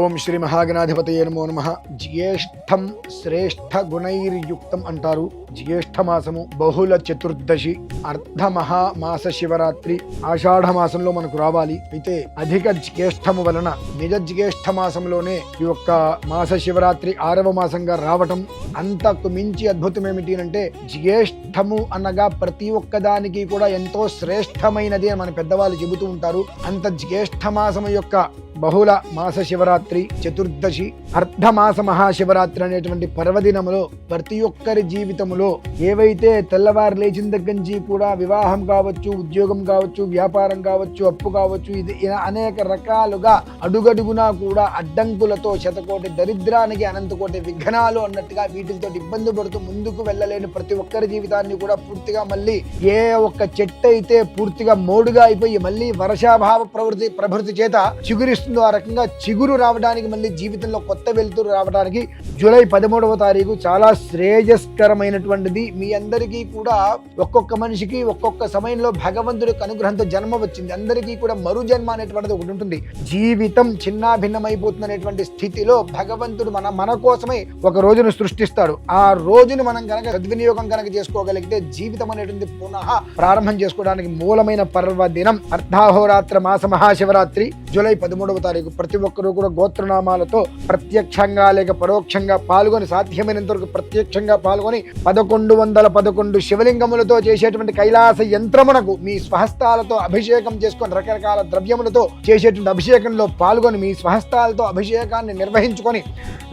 ఓం శ్రీ మహాగణాధిపతయే నమో నమః. జ్యేష్ఠం శ్రేష్ఠ గుణైర్యుక్తం అంటారు. జ్యేష్ఠ మాసము బహుళ చతుర్దశి, అర్ధ మహామాస శివరాత్రి ఆషాఢ మాసంలో మనకు రావాలి. అయితే అధిక జ్యేష్ఠము వలన నిజ జ్యేష్ఠ మాసంలోనే ఈ యొక్క మాస శివరాత్రి 6వ మాసంగా రావటం అంతకు మించి అద్భుతం ఏమిటి అంటే, జ్యేష్ఠము అనగా ప్రతి ఒక్కదానికి కూడా ఎంతో శ్రేష్టమైనది అని మన పెద్దవాళ్ళు చెబుతూ ఉంటారు. అంత జ్యేష్ఠ మాసము యొక్క బహుళ మాస శివరాత్రి చతుర్దశి, అర్ధమాస మహాశివరాత్రి అనేటువంటి పర్వదినములో ప్రతి ఒక్కరి జీవితంలో ఏవైతే తెల్లవారు లేచిన దగ్గర నుంచి కూడా వివాహం కావచ్చు, ఉద్యోగం కావచ్చు, వ్యాపారం కావచ్చు, అప్పు కావచ్చు, ఇది అనేక రకాలుగా అడుగడుగునా కూడా అడ్డంకులతో శతకోటి దరిద్రానికి అనంతకోటి విఘ్నాలు అన్నట్టుగా వీటితో ఇబ్బంది పడుతూ ముందుకు వెళ్ళలేని ప్రతి ఒక్కరి జీవితాన్ని కూడా పూర్తిగా మళ్ళీ ఏ ఒక్క చెట్టు అయితే పూర్తిగా మోడుగా అయిపోయి మళ్ళీ వర్షాభావ ప్రభృతి చేత చిగురిస్తుందో ఆ రకంగా చిగురు రావడానికి, మళ్ళీ జీవితంలో కొత్త వెలుతురు రావడానికి జూలై 13వ తారీఖు చాలా శ్రేయస్కరమైనటువంటిది. మీ అందరికీ కూడా ఒక్కొక్క మనిషికి ఒక్కొక్క సమయంలో భగవంతుడికి అనుగ్రహంతో జన్మ వచ్చింది. అందరికీ కూడా మరు జన్మ అనేటువంటిది ఒకటి ఉంటుంది. జీవితం చిన్నాభిన్నమైపోతుంది అనేటువంటి స్థితిలో భగవంతుడు మన కోసమే ఒక రోజును సృష్టిస్తాడు. ఆ రోజును మనం కనుక సద్వినియోగం కనుక చేసుకోగలిగితే జీవితం అనేటువంటి పునః ప్రారంభం చేసుకోవడానికి మూలమైన పర్వదినం అర్ధాహోరాత్ర మాస మహాశివరాత్రి జూలై 13వ తారీఖు. ప్రతి ఒక్కరూ కూడా గోత్రనామాలతో ప్రత్యక్షంగా లేక పరోక్షంగా పాల్గొని, సాధ్యమైనంత వరకు ప్రత్యక్షంగా పాల్గొని 1111 శివలింగములతో చేసేటువంటి కైలాస యంత్రమునకు మీ స్వహస్తాలతో అభిషేకం చేసుకొని, రకరకాల ద్రవ్యములతో చేసేటువంటి అభిషేకంలో పాల్గొని మీ స్వహస్తాలతో అభిషేకాన్ని నిర్వహించుకొని,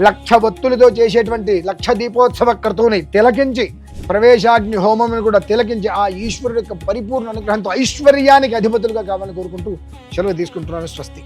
1,00,000 ఒత్తులతో చేసేటువంటి 1,00,000 దీపోత్సవ క్రతువుని తిలకించి, ప్రవేశాగ్ని హోమమును కూడా తిలకించి ఆ ఈశ్వరుడు యొక్క పరిపూర్ణ అనుగ్రహంతో ఐశ్వర్యానికి అధిపతులుగా కావాలని కోరుకుంటూ సెలవు తీసుకుంటున్నాను. స్వస్తి.